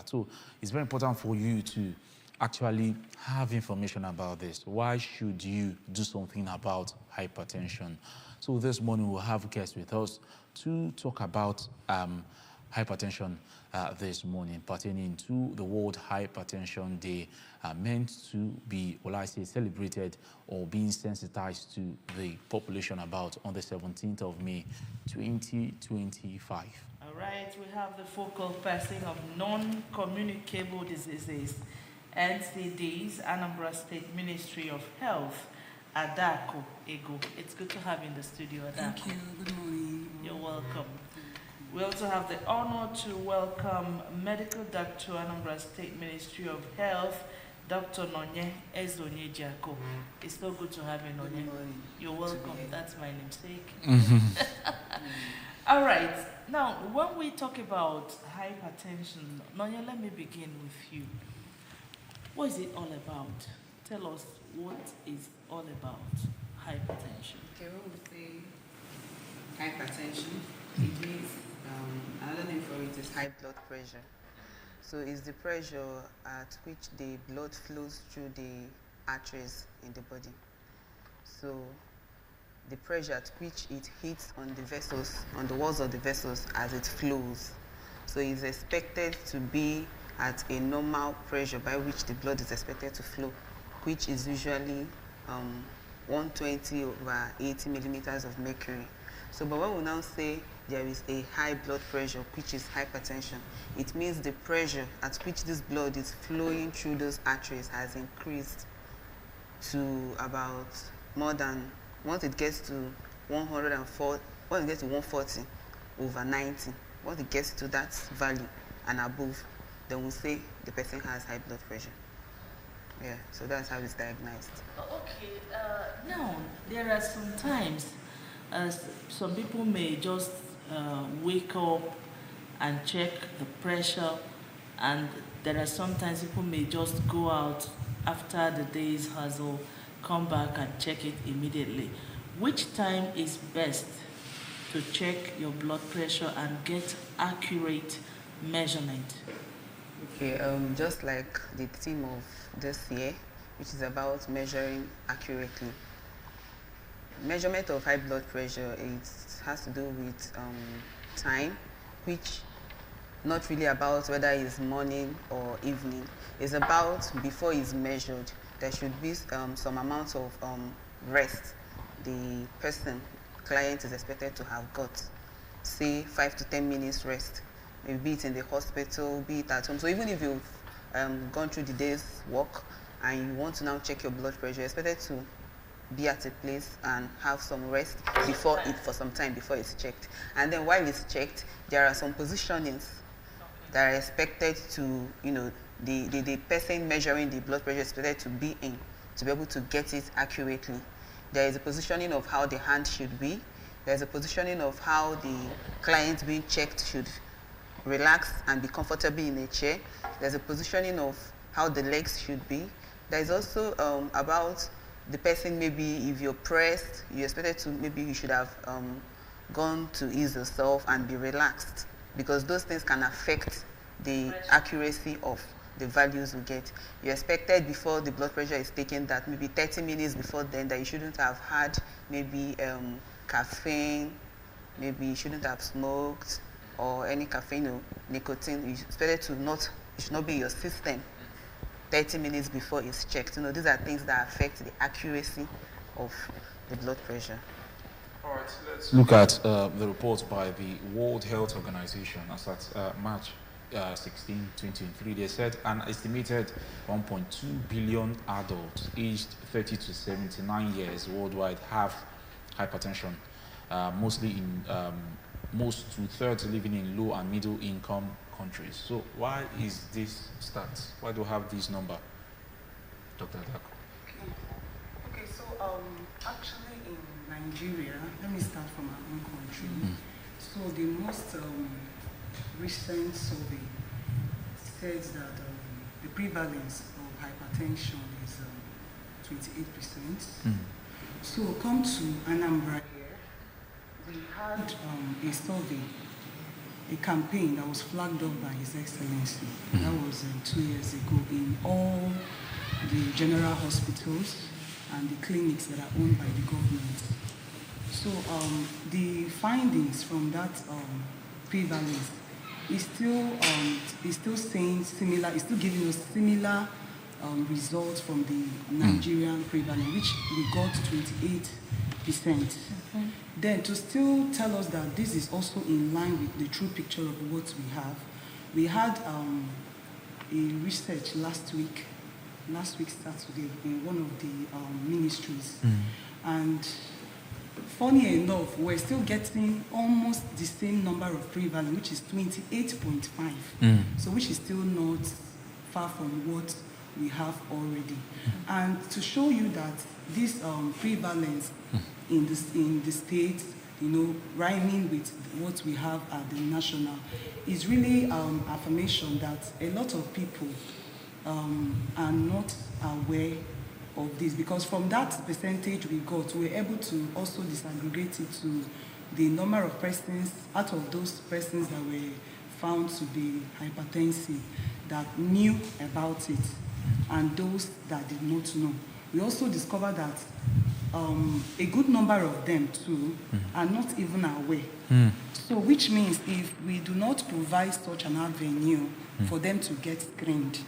So it's very important for you to actually have information about this. Why should you do something about hypertension? So this morning we'll have guests with us to talk about hypertension this morning, pertaining to the World Hypertension Day, meant to be, well, I say, celebrated or being sensitized to the population about on the 17th of May, 2025. All right, we have the focal person of non-communicable diseases, NCDs, Anambra State Ministry of Health, Adako Ego. It's good to have you in the studio, Adako. Thank you. Good morning. You're welcome. We also have the honor to welcome Medical Doctor, Anambra State Ministry of Health, Dr. Nonye Ezonye Jako. It's so good to have you, Nonye. You're welcome. That's my namesake. All right. Now, when we talk about hypertension, Nonye, let me begin with you. What is it all about? Tell us what is all about hypertension. Okay, when we say hypertension, it means another name for it is high blood pressure. So it's the pressure at which the blood flows through the arteries in the body. So the pressure at which it hits on the vessels, on the walls of the vessels as it flows. So it's expected to be at a normal pressure by which the blood is expected to flow, which is usually 120 over 80 millimeters of mercury. So, but when we now say there is a high blood pressure, which is hypertension, it means the pressure at which this blood is flowing through those arteries has increased to about more than, once it gets to 140, once it gets to 140 over 90, once it gets to that value and above, then we'll say the person has high blood pressure. Yeah, so that's how it's diagnosed. Okay, now there are some times some people may just wake up and check the pressure, and there are sometimes people may just go out after the day's hustle, come back and check it immediately. Which time is best to check your blood pressure and get accurate measurement? Okay, just like the theme of this year, which is about measuring accurately. Measurement of high blood pressure, it has to do with time, which not really about whether it's morning or evening. It's about before it's measured, there should be some amount of rest the client is expected to have got. Say 5 to 10 minutes rest. Maybe be it in the hospital, be it at home. So even if you've gone through the day's work and you want to now check your blood pressure, you're expected to be at a place and have some rest before it, for some time before it's checked. And then while it's checked, there are some positionings that are expected to, the person measuring the blood pressure is expected to be in, to be able to get it accurately. There is a positioning of how the hand should be. There's a positioning of how the client being checked should relax and be comfortable in a chair. There's a positioning of how the legs should be. There's also about the person, maybe if you're pressed, you're expected to, maybe you should have gone to ease yourself and be relaxed, because those things can affect the accuracy of the values you get. You're expected before the blood pressure is taken that maybe 30 minutes before then that you shouldn't have had maybe caffeine, maybe you shouldn't have smoked or any caffeine or nicotine. You're expected to not, it should not be in your system 30 minutes before it's checked. These are things that affect the accuracy of the blood pressure. All right, let's look at the report by the World Health Organization as at March 16, 2023. They said an estimated 1.2 billion adults aged 30 to 79 years worldwide have hypertension, mostly in most two-thirds living in low and middle income countries. So why is this stat? Why do we have this number, Dr. Adako? Okay, so actually in Nigeria, let me start from our own country. So the most recent survey says that the prevalence of hypertension is 28%. So come to Anambra here, we had a survey a campaign that was flagged up by His Excellency. That was 2 years ago in all the general hospitals and the clinics that are owned by the government. So the findings from that prevalence is still saying similar, is still giving us similar results from the Nigerian prevalence, which we got 28%. Then to still tell us that this is also in line with the true picture of what we had a research last week Saturday in one of the ministries, and funny enough, we're still getting almost the same number of prevalence, which is 28.5. So which is still not far from what we have already. And to show you that this prevalence in the states, rhyming with what we have at the national, is really affirmation that a lot of people are not aware of this, because from that percentage we got, we were able to also disaggregate it to the number of persons out of those persons that were found to be hypertensive that knew about it and those that did not know. We also discovered that a good number of them too are not even aware. So which means if we do not provide such an avenue for them to get screened,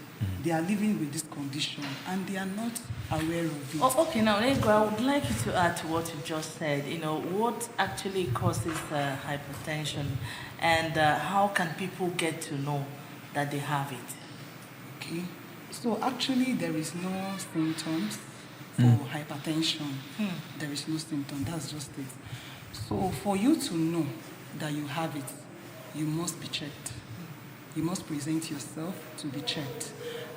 they are living with this condition and they are not aware of it. Okay, now Nego, I would like you to add to what you just said. What actually causes hypertension, and how can people get to know that they have it? Okay, so actually there is no symptoms for hypertension. There is no symptom, that's just it. So for you to know that you have it, you must be checked. You must present yourself to be checked.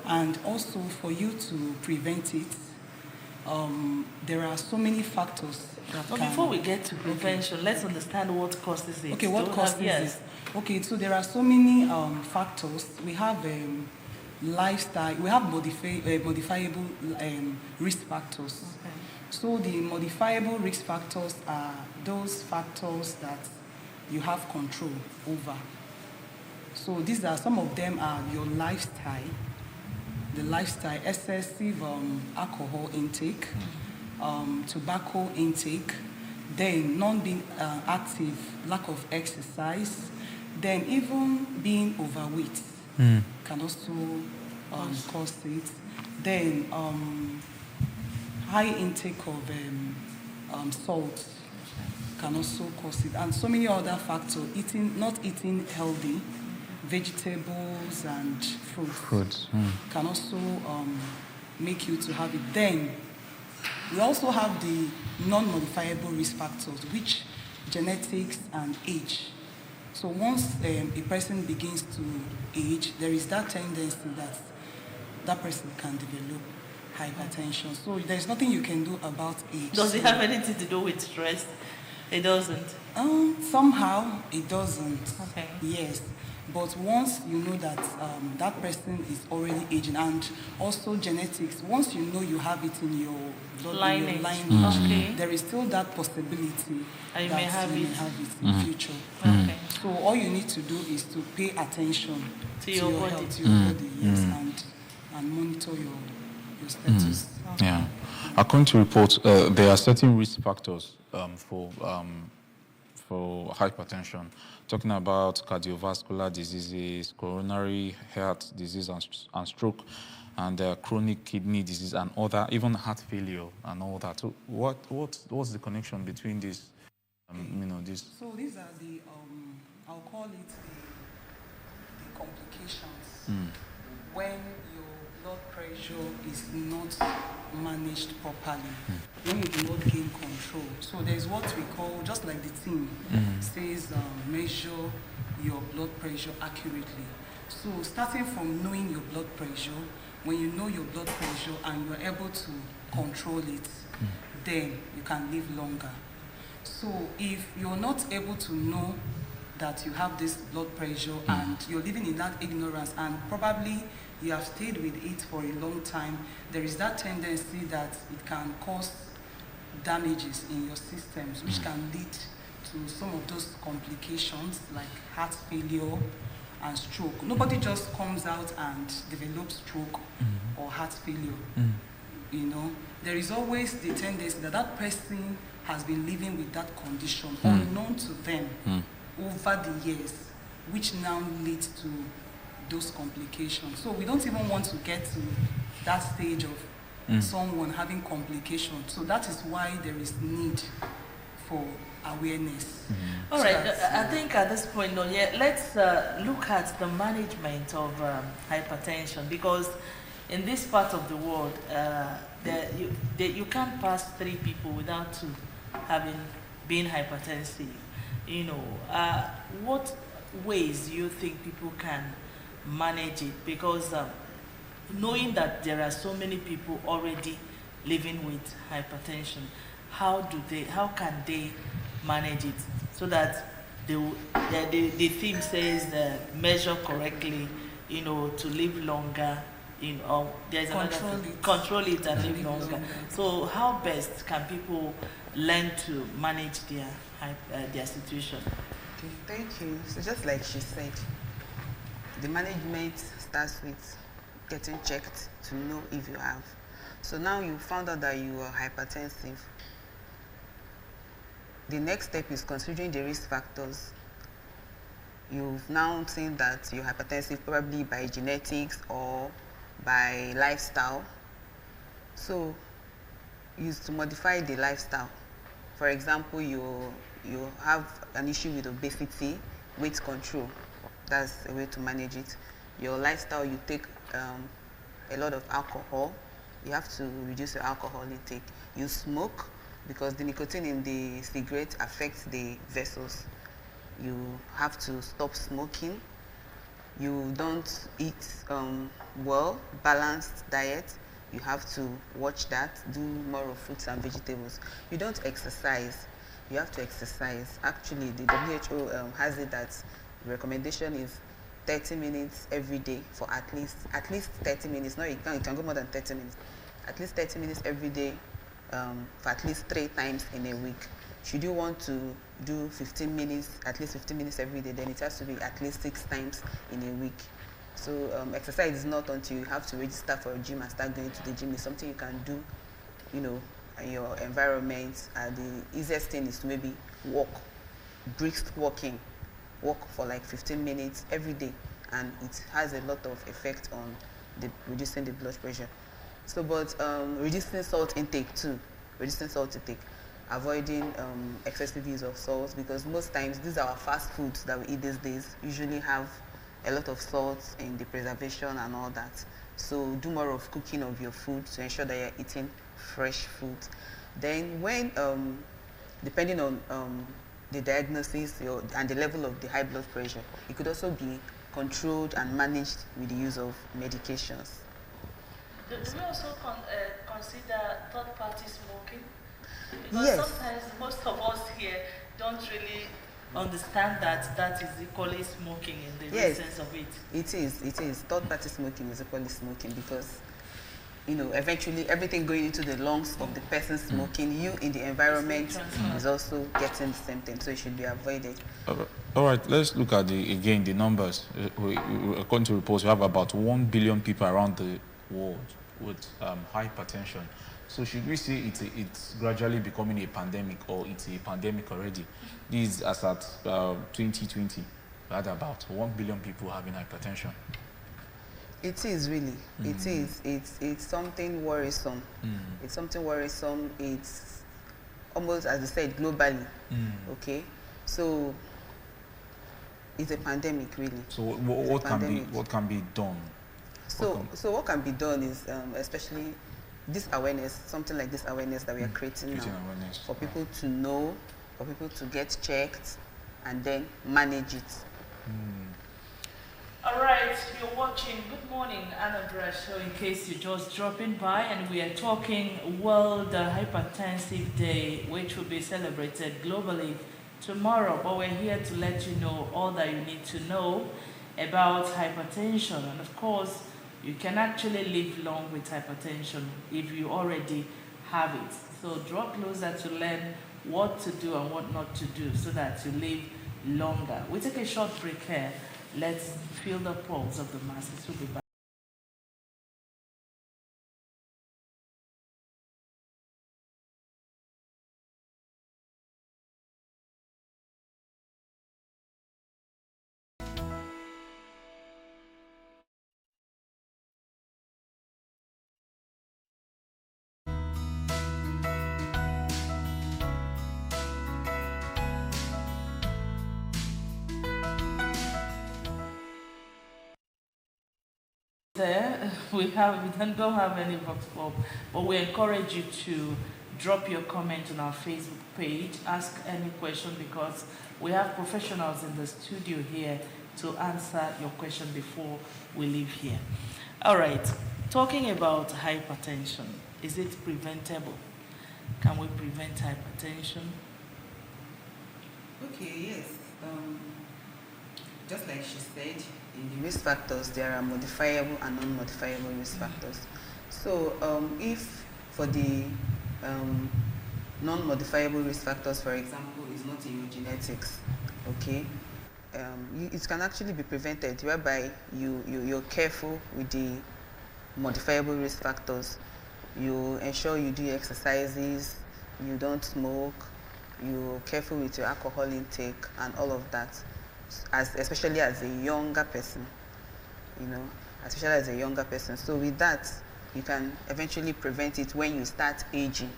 And also for you to prevent it, there are so many factors that can... Before we get to prevention, let's understand what causes it. Okay, what causes it? Okay, so there are so many factors. We have lifestyle, we have modifiable risk factors. Okay. So the modifiable risk factors are those factors that you have control over. So these are, some of them are your lifestyle, excessive alcohol intake, tobacco intake, then not being active, lack of exercise, then even being overweight can also cause it. Then high intake of salt can also cause it, and so many other factors. Not eating healthy vegetables and fruits can also make you to have it. Then we also have the non-modifiable risk factors, which genetics and age. So once a person begins to age, there is that tendency that that person can develop hypertension. So there's nothing you can do about age. Does it have anything to do with stress? It doesn't. Somehow it doesn't. Okay. Yes. But once you know that that person is already aging, and also genetics, once you know you have it in your blood lineage, there is still that possibility that you may have it in future. Okay. So all you need to do is to pay attention to your body. Health, to your body, yes, and monitor your status. Yeah. According to reports, there are certain risk factors for hypertension, talking about cardiovascular diseases, coronary heart disease and stroke, and chronic kidney disease and other, even heart failure and all that. So what's the connection between these? This. So these are the I'll call it the complications when your blood pressure is not managed properly, when you do not gain control. So there's what we call, just like the theme says, measure your blood pressure accurately. So starting from knowing your blood pressure, when you know your blood pressure and you're able to control it, then you can live longer. So if you're not able to know that you have this blood pressure and you're living in that ignorance, and probably you have stayed with it for a long time, there is that tendency that it can cause damages in your systems, which can lead to some of those complications like heart failure and stroke. Nobody just comes out and develops stroke or heart failure. You know, there is always the tendency that that person has been living with that condition unknown to them over the years, which now leads to those complications. So we don't even want to get to that stage of someone having complications. So that is why there is need for awareness. All right, I think at this point, let's look at the management of hypertension, because in this part of the world, you can't pass 3 people without 2 having been hypertensive. You know, what ways do you think people can manage it? Because knowing that there are so many people already living with hypertension, how can they manage it so that the theme says measure correctly, you know, to live longer, you know, there's control it and live longer. So how best can people learn to manage their situation? Okay, thank you. So just like she said, the management starts with getting checked to know if you have. So now you found out that you are hypertensive. The next step is considering the risk factors. You've now seen that you're hypertensive probably by genetics or by lifestyle. So you used to modify the lifestyle. For example, you have an issue with obesity, weight control. That's a way to manage it. Your lifestyle, you take a lot of alcohol. You have to reduce your alcohol intake. You smoke, because the nicotine in the cigarette affects the vessels. You have to stop smoking. You don't eat well, balanced diet. You have to watch that, do more of fruits and vegetables. You don't exercise. You have to exercise. Actually, the WHO has it that the recommendation is 30 minutes every day for at least 30 minutes. No, it can go more than 30 minutes. At least 30 minutes every day for at least 3 times in a week. Should you want to do 15 minutes, at least 15 minutes every day, then it has to be at least 6 times in a week. So exercise is not until you have to register for a gym and start going to the gym. It's something you can do, you know, in your environment. The easiest thing is to maybe walk, brisk walking. Walk for like 15 minutes every day, and it has a lot of effect on reducing the blood pressure. So, but reducing salt intake too. Reducing salt intake. Avoiding excessive use of salt, because most times these are our fast foods that we eat these days usually have a lot of salt in the preservation and all that. So do more of cooking of your food to ensure that you're eating fresh food. Then when, depending on the diagnosis and the level of the high blood pressure, it could also be controlled and managed with the use of medications. Do we also consider third-party smoking? Because yes. Sometimes most of us here don't really understand that is equally smoking in the real sense of it. It is. Third-party smoking is equally smoking, because, you know, eventually everything going into the lungs of the person smoking, you in the environment is also getting the same thing, so it should be avoided. All right, let's look at the numbers. According to reports, we have about 1 billion people around the world with hypertension. So should we say it's gradually becoming a pandemic, or it's a pandemic already? This is as at 2020, we had about 1 billion people having hypertension. It is really. It is. It's something worrisome. It's something worrisome. It's almost, as I said, globally. Okay, so it's a pandemic, really. So what can be done? So what can be done is especially this awareness, something like this awareness that we are creating now, for people to know, for people to get checked, and then manage it. All right, you're watching Good Morning Anambra show, in case you're just dropping by, and we are talking World Hypertensive Day, which will be celebrated globally tomorrow. But we're here to let you know all that you need to know about hypertension. And of course, you can actually live long with hypertension if you already have it. So draw closer to learn what to do and what not to do so that you live longer. We take a short break here. Let's feel the pulse of the masses. We'll be back. There, we don't have any vox pop, but we encourage you to drop your comment on our Facebook page, ask any question, because we have professionals in the studio here to answer your question before we leave here. All right, talking about hypertension, is it preventable? Can we prevent hypertension? Okay, yes. Just like she said, in the risk factors, there are modifiable and non-modifiable risk factors. So if for the non-modifiable risk factors, for example, is not in your genetics, okay, it can actually be prevented, whereby you're careful with the modifiable risk factors. You ensure you do exercises, you don't smoke, you're careful with your alcohol intake and all of that, especially as a younger person, especially as a younger person. So with that, you can eventually prevent it when you start aging,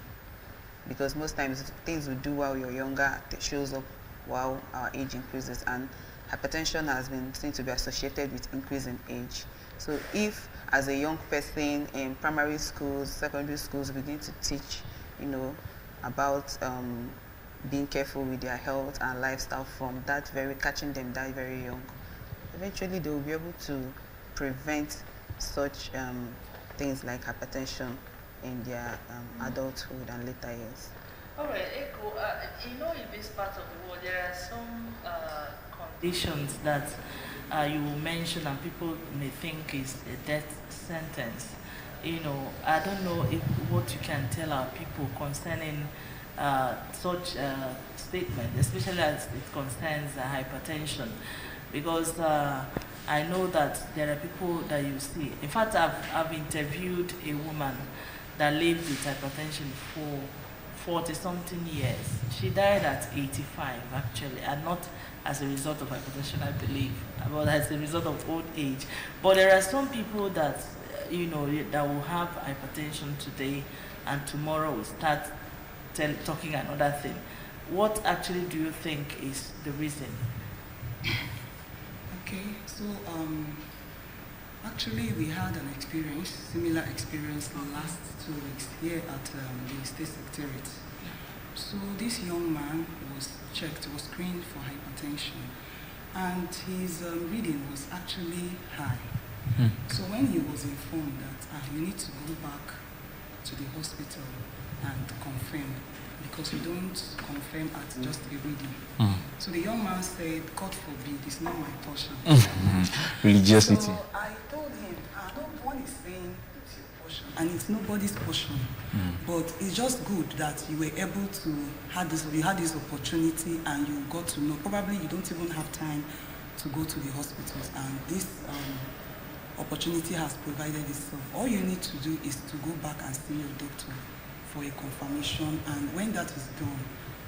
because most times things we do while you're younger, it shows up while our age increases, and hypertension has been seen to be associated with increase in age. So if as a young person in primary schools, secondary schools, begin to teach, about being careful with their health and lifestyle from catching them that very young, eventually they will be able to prevent such things like hypertension in their adulthood and later years. All right, Eko, in this part of the world, there are some conditions that you will mention and people may think is a death sentence. I don't know what you can tell our people concerning such statement, especially as it concerns hypertension, because I know that there are people that you see. In fact, I've interviewed a woman that lived with hypertension for 40-something years. She died at 85, actually, and not as a result of hypertension, I believe, but as a result of old age. But there are some people that, that will have hypertension today, and tomorrow will start talking another thing. What actually do you think is the reason? Okay, so actually we had an similar experience last 2 weeks here at the State Secretariat. So this young man was screened for hypertension, and his reading was actually high. So when he was informed that you need to go back to the hospital and confirm, because you don't confirm at just a reading. So the young man said, God forbid, it's not my portion. Religiosity. So I told him, no one is saying it's your portion, and it's nobody's portion. But it's just good that you were able to you had this opportunity, and you got to know. Probably you don't even have time to go to the hospitals, and this opportunity has provided itself. All you need to do is to go back and see your doctor for a confirmation, and when that is done,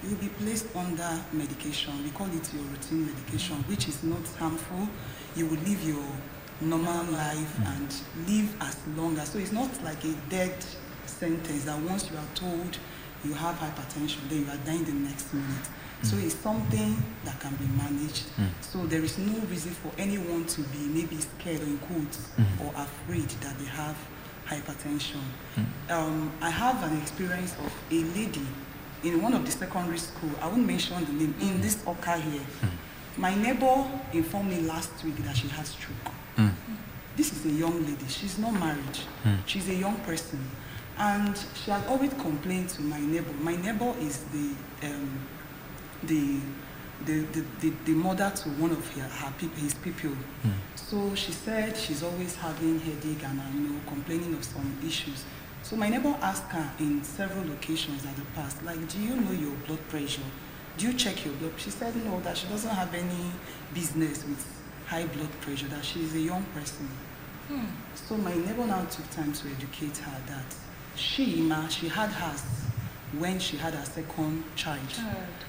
you will be placed under medication. We call it your routine medication, which is not harmful. You will live your normal life and live as long as. So it's not like a death sentence that once you are told you have hypertension, then you are dying the next minute. So it's something that can be managed. So there is no reason for anyone to be maybe scared or in quotes or afraid that they have hypertension. I have an experience of a lady in one of the secondary school. I won't mention the name, in this Oka here. My neighbor informed me last week that she had stroke. This is a young lady. She's not married. She's a young person. And she has always complained to my neighbor. My neighbor is the mother to one of his people. So she said she's always having headache and complaining of some issues. So my neighbor asked her in several occasions at the past, like, do you know your blood pressure? Do you check your blood? She said no, that she doesn't have any business with high blood pressure, that she is a young person. So my neighbor now took time to educate her that she had hers when she had her second child.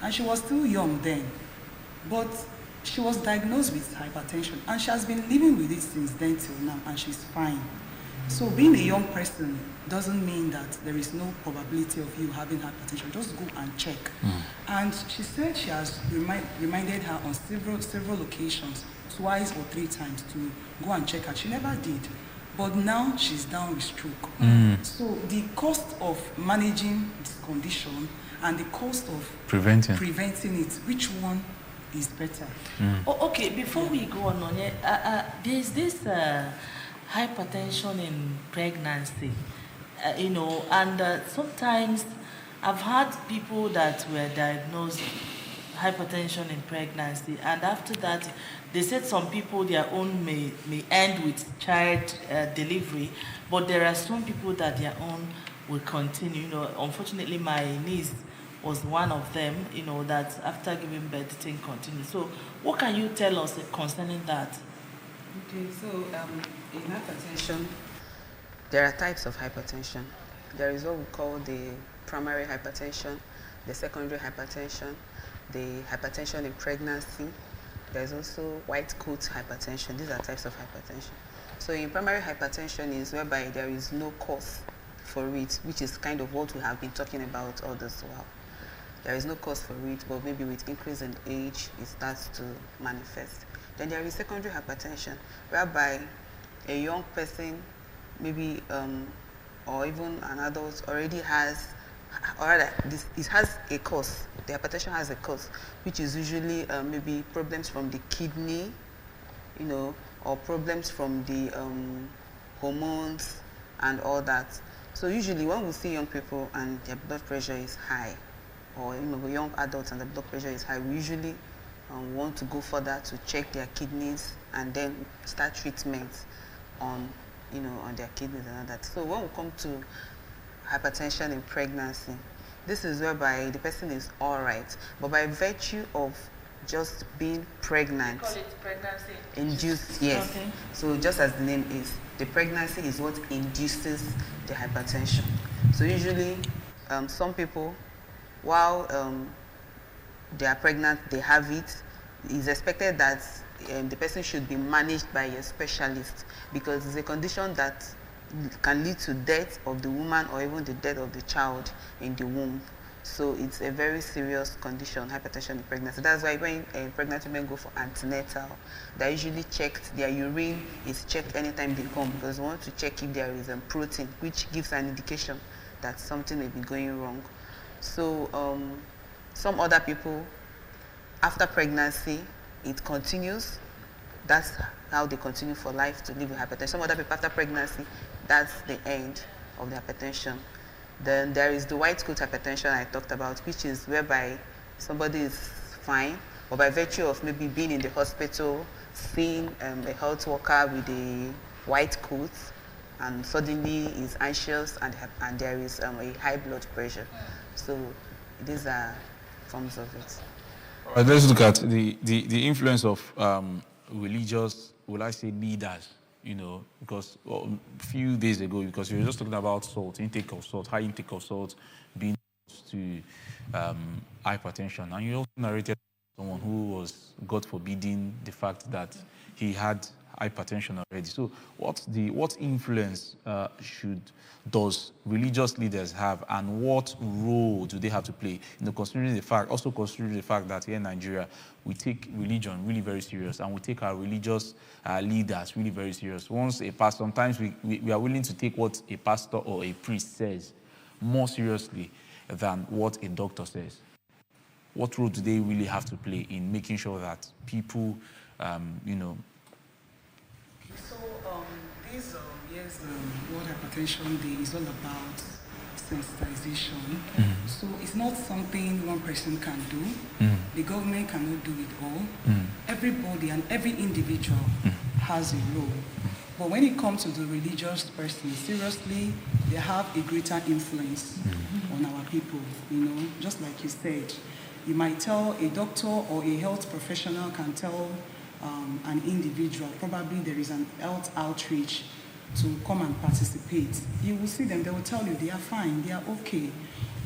And she was still young then. But she was diagnosed with hypertension and she has been living with it since then till now, and she's fine. So being a young person doesn't mean that there is no probability of you having hypertension. Just go and check. And she said she has reminded her on several occasions, twice or 3 times, to go and check her. She never did. But now she's down with stroke. So the cost of managing this condition and the cost of preventing it, which one is better? Oh, okay, before we go on, there's this hypertension in pregnancy, and sometimes I've had people that were diagnosed hypertension in pregnancy, and after that they said some people, their own may end with child delivery, but there are some people that their own will continue. Unfortunately my niece was one of them, that after giving birth the thing continued. So what can you tell us concerning that? Okay, so in hypertension, there are types of hypertension. There is what we call the primary hypertension, the secondary hypertension, the hypertension in pregnancy. There's also white coat hypertension. These are types of hypertension. So in primary hypertension is whereby there is no cause for it, which is kind of what we have been talking about all this while. There is no cause for it, but maybe with increase in age, it starts to manifest. Then there is secondary hypertension, whereby a young person, maybe or even an adult, already has, or rather, it has a cause. The hypertension has a cause, which is usually maybe problems from the kidney, or problems from the hormones and all that. So usually when we see young people and their blood pressure is high, or young adults and the blood pressure is high, we usually want to go further to check their kidneys and then start treatment on their kidneys and all that. So when we come to hypertension in pregnancy, this is whereby the person is all right, but by virtue of just being pregnant, You call it pregnancy induced, yes. Okay. So just as the name is, the pregnancy is what induces the hypertension. So usually, some people, while they are pregnant, they have it. It's expected that the person should be managed by a specialist, because it's a condition that can lead to death of the woman or even the death of the child in the womb. So it's a very serious condition, hypertension in pregnancy. That's why when pregnant women go for antenatal, they're usually checked, their urine is checked anytime they come, because we want to check if there is a protein, which gives an indication that something may be going wrong. So some other people, after pregnancy, it continues. That's how they continue for life to live with hypertension. Some other people, after pregnancy, that's the end of the hypertension. Then there is the white coat hypertension I talked about, which is whereby somebody is fine, but by virtue of maybe being in the hospital, seeing a health worker with a white coat, and suddenly is anxious and there is a high blood pressure. So these are forms of it. All right, let's look at the influence of religious, will I say, leaders, because a few days ago, because we were just talking about salt, intake of salt, high intake of salt being to hypertension. And you also narrated someone who was, God forbidding, the fact that he had hypertension already. So what influence does religious leaders have, and what role do they have to play? Considering the fact that here in Nigeria we take religion really very serious, and we take our religious leaders really very serious. Once a pastor, sometimes we are willing to take what a pastor or a priest says more seriously than what a doctor says. What role do they really have to play in making sure that people, So this year's World Hypertension Day is all about sensitization. So it's not something one person can do. The government cannot do it all. Everybody and every individual has a role But when it comes to the religious person, seriously, they have a greater influence on our people, just like you said. You might tell a doctor or a health professional can tell an individual, probably there is an health outreach to come and participate. You will see them, they will tell you they are fine, they are okay.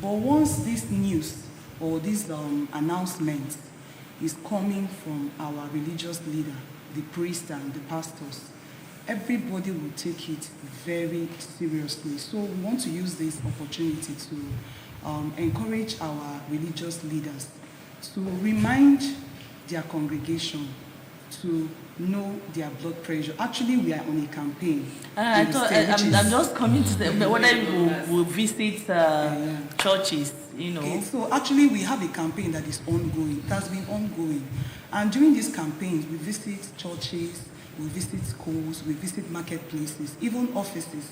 But once this news or this announcement is coming from our religious leader, the priest and the pastors, everybody will take it very seriously. So we want to use this opportunity to encourage our religious leaders to remind their congregation to know their blood pressure. Actually, we are on a campaign. I'm just coming to whether you will visit churches, Okay, so actually, we have a campaign that is ongoing. It has been ongoing. And during these campaigns, we visit churches, we visit schools, we visit marketplaces, even offices.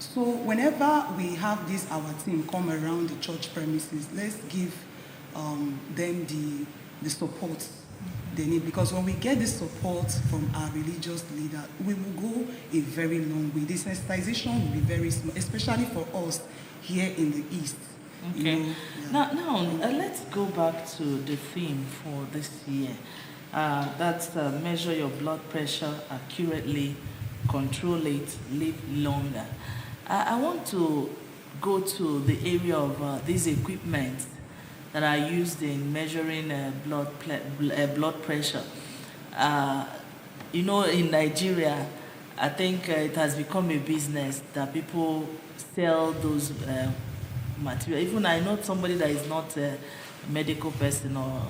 So whenever we have this, our team come around the church premises, let's give them the support they need. Because when we get the support from our religious leader, we will go a very long way. The sensitization will be very small, especially for us here in the East. Okay. Now, let's go back to the theme for this year. That's measure your blood pressure accurately, control it, live longer. I want to go to the area of these equipment that are used in measuring blood pressure. In Nigeria, I think it has become a business that people sell those material. Even I know somebody that is not a medical person or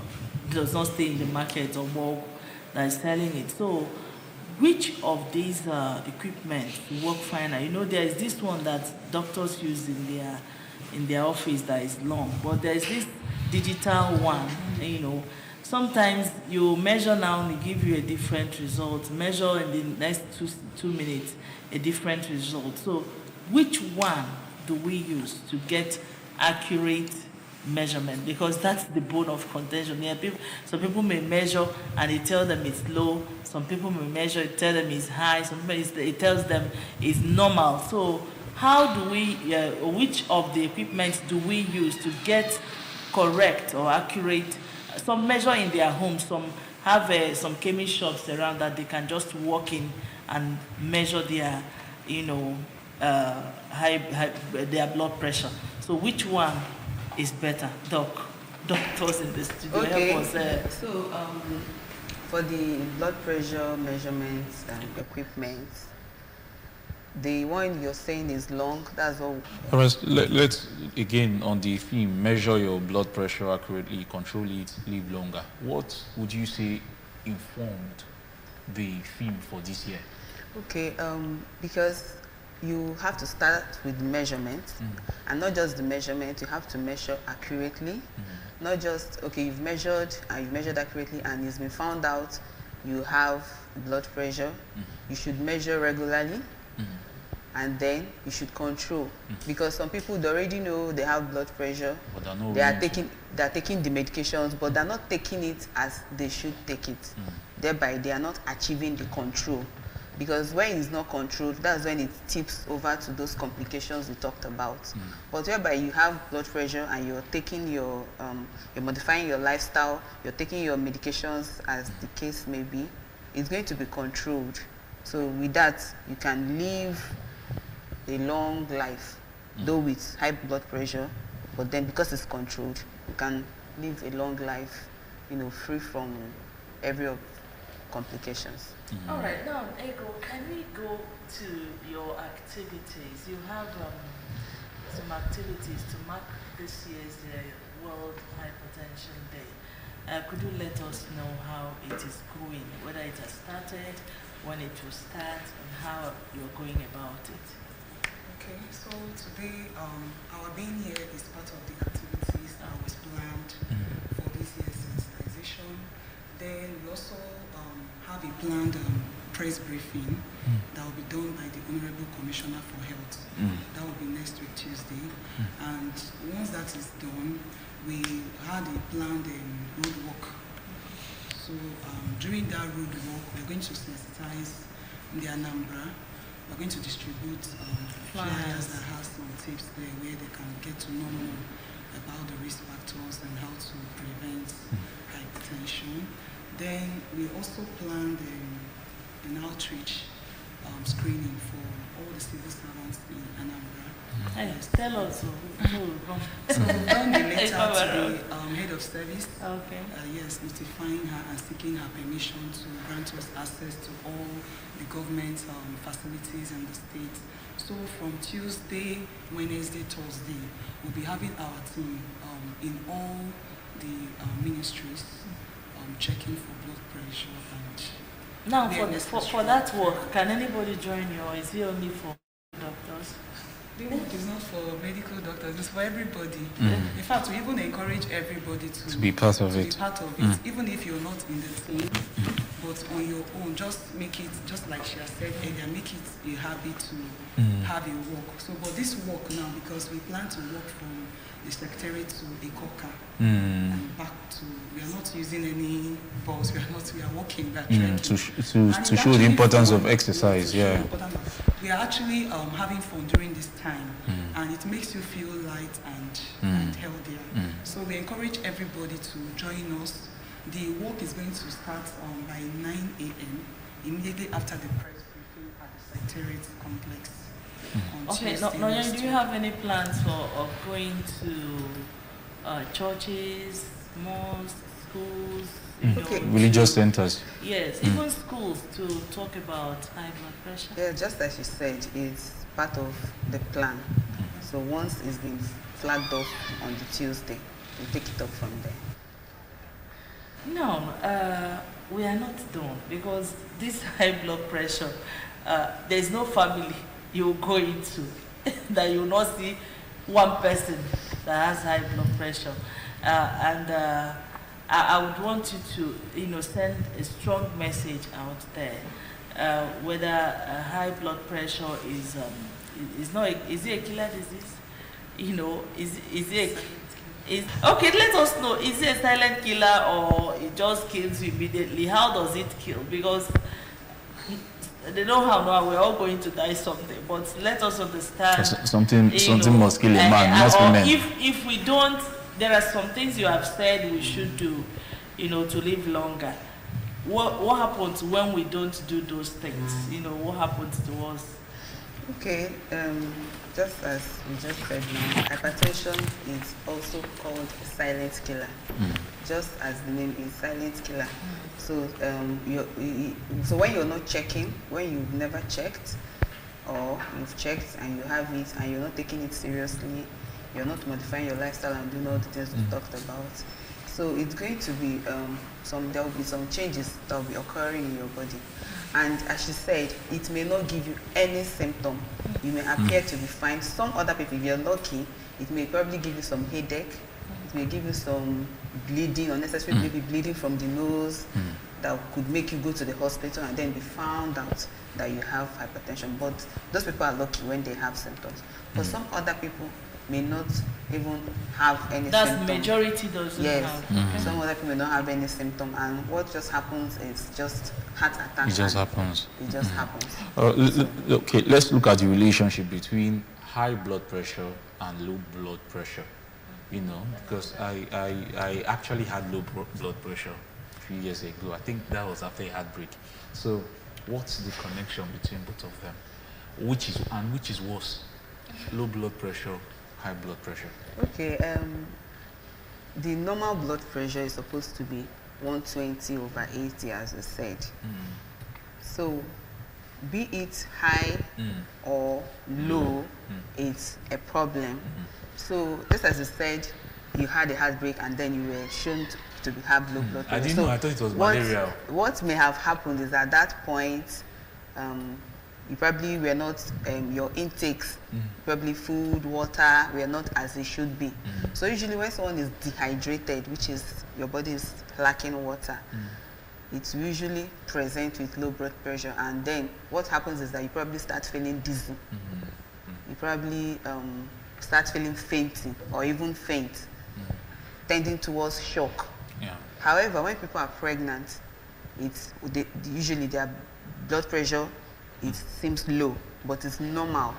does not stay in the market or work that is selling it. So which of these equipment work finer? There is this one that doctors use in their office that is long, but there is this digital one. Sometimes you measure now and it give you a different result. Measure in the next 2 minutes a different result. So which one do we use to get accurate measurement? Because that's the bone of contention. Some people may measure and it tells them it's low. Some people may measure, it tells them it's high. Some people it tells them it's normal. So how do we, which of the equipment do we use to get correct or accurate? Some measure in their homes. Some have some chemist shops around that they can just walk in and measure their, their blood pressure. So which one is better, doctors in the studio? Okay. So for the blood pressure measurements and equipment, the one you're saying is long. That's all. Let's again on the theme: measure your blood pressure accurately, control it, live longer. What would you say informed the theme for this year? Okay, because you have to start with measurement, and not just the measurement. You have to measure accurately, not just you've measured accurately, and it's been found out you have blood pressure. You should measure regularly, and then you should control, because some people they already know they have blood pressure. But they are taking the medications, but they're not taking it as they should take it. Thereby, they are not achieving the control. Because when it's not controlled, that's when it tips over to those complications we talked about. But whereby you have blood pressure and you're taking you're modifying your lifestyle, you're taking your medications as the case may be, it's going to be controlled. So with that, you can live a long life, though with high blood pressure, but then because it's controlled, you can live a long life, free from every complications. All right, now, Ego, can we go to your activities? You have some activities to mark this year's World Hypertension Day. Could you let us know how it is going, whether it has started, when it will start, and how you're going about it? Okay, so today our being here is part of the activities that was planned for this year's sensitization. Then we also have a planned press briefing that will be done by the Honorable Commissioner for Health. That will be next week, Tuesday. And once that is done, we had a planned road walk. So during that road walk, we're going to sensitize the Anambra we're going to distribute flyers that have some tips there where they can get to know more about the risk factors and how to prevent hypertension. Then we also planned an outreach screening for all the civil servants in Anambra. Hey, tell us. So we've done a letter to the head of service, Okay. yes, notifying her and seeking her permission to grant us access to all the government facilities in the state. So from Tuesday, Wednesday, Thursday, we'll be having our team in all the ministries checking for blood pressure and Now, for that work, can anybody join you, or is it only for doctors? the work is not for medical doctors, it's for everybody. In fact, we even encourage everybody to be part of to it. be part of it, even if you're not in the team, but on your own, just make it, just like she has said earlier, make it a habit to have a walk. So, but this walk now, because we plan to walk from the secretariat to Ikoka and back to, we are not using any bus, we are walking, we are trekking. To And it's show the actually importance fun. of exercise, To show the yeah. importance of- We are actually having fun during this time, and it makes you feel light and healthier. So we encourage everybody to join us. The walk is going to start by 9 a.m. immediately after the press briefing at the Secretariat complex. On Okay, Tuesday Nonya, next do you week. have any plans of going to churches, mosques, schools? you know, Okay. Religious centers. Yes, even schools to talk about high blood pressure. Yeah, just as you said, it's part of the plan. So once it's been flagged off on the Tuesday, we take it up from there. No, we are not done, because this high blood pressure, there's no family you go into that you will not see one person that has high blood pressure. I would want you to, send a strong message out there, whether high blood pressure is is it a killer disease? Okay, let us know, is it a silent killer or it just kills you immediately? How does it kill? Because they know how now we're all going to die someday, but let us understand. Something must kill a man, not or women. if we don't, there are some things you have said we should do, to live longer. What happens when we don't do those things? What happens to us? Okay, just as we just said now, hypertension is also called a silent killer. Just as the name is, silent killer. So, so when you're not checking, when you've never checked, or you've checked and you have it and you're not taking it seriously, you're not modifying your lifestyle and doing all the things we talked about. So it's going to be there will be some changes that will be occurring in your body. And as she said, it may not give you any symptom. You may appear to be fine. Some other people, if you're lucky, it may probably give you some headache. It may give you some bleeding, unnecessary maybe bleeding from the nose, that could make you go to the hospital and then be found out that you have hypertension. But those people are lucky when they have symptoms. But some other people may not even have any That's symptom. majority doesn't Yes, have. some other people may not have any symptom, and what just happens is just heart attack. It just and happens. It just happens. Okay, let's look at the relationship between high blood pressure and low blood pressure. Because I actually had low blood pressure a few years ago. I think that was after a heartbreak. So what's the connection between both of them? Which is worse? Low blood pressure, high blood pressure. Okay, the normal blood pressure is supposed to be 120/80, as I said. So, be it high or low, it's a problem. So, just as you said, you had a heartbreak and then you were shown to have low blood pressure. I didn't know. I thought it was malaria. What may have happened is at that point, you probably were not, your intakes, probably food, water, were not as it should be. So usually when someone is dehydrated, which is your body is lacking water, it's usually present with low blood pressure. And then what happens is that you probably start feeling dizzy. You probably start feeling fainting or even faint, tending towards shock. Yeah. However, when people are pregnant, usually their blood pressure, it seems low. but it's normal.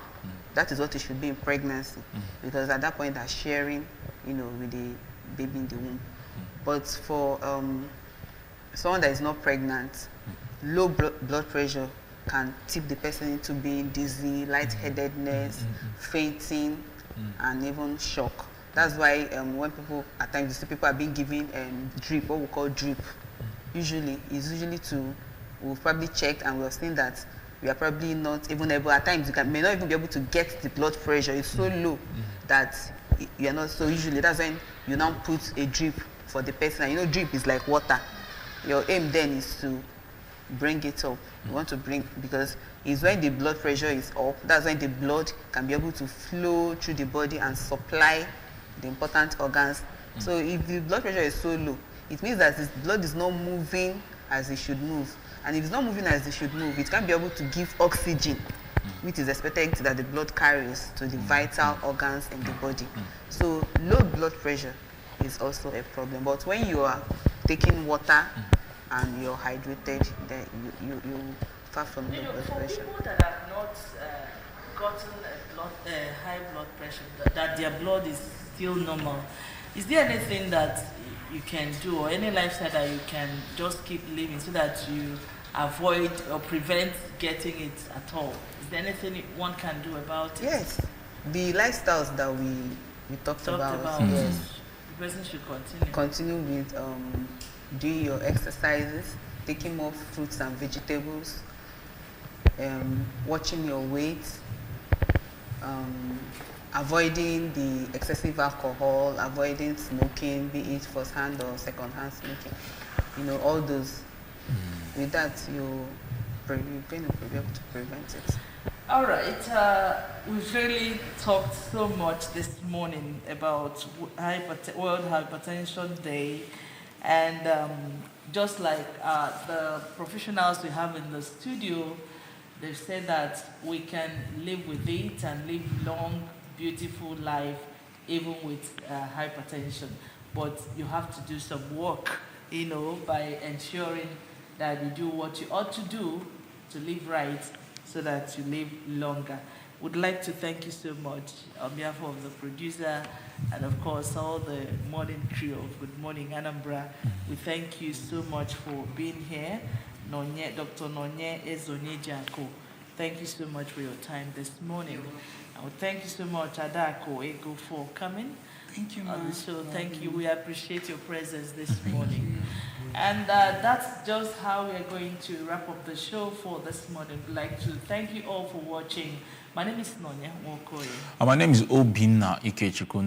That is what it should be in pregnancy, because at that point they're sharing, with the baby in the womb. But for someone that is not pregnant, low blood pressure can tip the person into being dizzy, lightheadedness, fainting, and even shock. That's why when people, at times you see people are being given drip, what we call drip. We've probably checked and we've seen that we are probably not even able, at times may not even be able to get the blood pressure. It's so low that you're not, so usually that's when you now put a drip for the person. And drip is like water. Your aim then is to bring it up. You want to bring, because it's when the blood pressure is up, that's when the blood can be able to flow through the body and supply the important organs. So if the blood pressure is so low, it means that the blood is not moving as it should move. And if it's not moving as it should move, it can't be able to give oxygen, which is expected that the blood carries to the vital organs in the body. So low blood pressure is also a problem. But when you are taking water and you're hydrated, then you far from low blood pressure. For people that have not gotten high blood pressure, that their blood is still normal, is there anything that you can do, or any lifestyle that you can just keep living so that you avoid or prevent getting it at all? Is there anything one can do about it? Yes, the lifestyles that we talked about. Yes, the person should continue with doing your exercises, taking more fruits and vegetables, watching your weight, avoiding the excessive alcohol, avoiding smoking, be it first-hand or second-hand smoking, all those. With that, you're going to be able to prevent it. All right, we've really talked so much this morning about World Hypertension Day, and just like the professionals we have in the studio, they've said that we can live with it and live long, beautiful life even with hypertension, but you have to do some work, by ensuring that you do what you ought to do to live right so that you live longer. Would like to thank you so much on behalf of the producer and of course all the morning crew of Good Morning Anambra. We thank you so much for being here. Dr. Nonye Ezonye-Jako, thank you so much for your time this morning. And thank you so much, Adako Ego, for coming. Thank you, on ma'am. the show. Thank you. We appreciate your presence this morning. And that's just how we are going to wrap up the show for this morning. We'd like to thank you all for watching. My name is Nonya Wokoye. My name is Obinna Ikechukwu.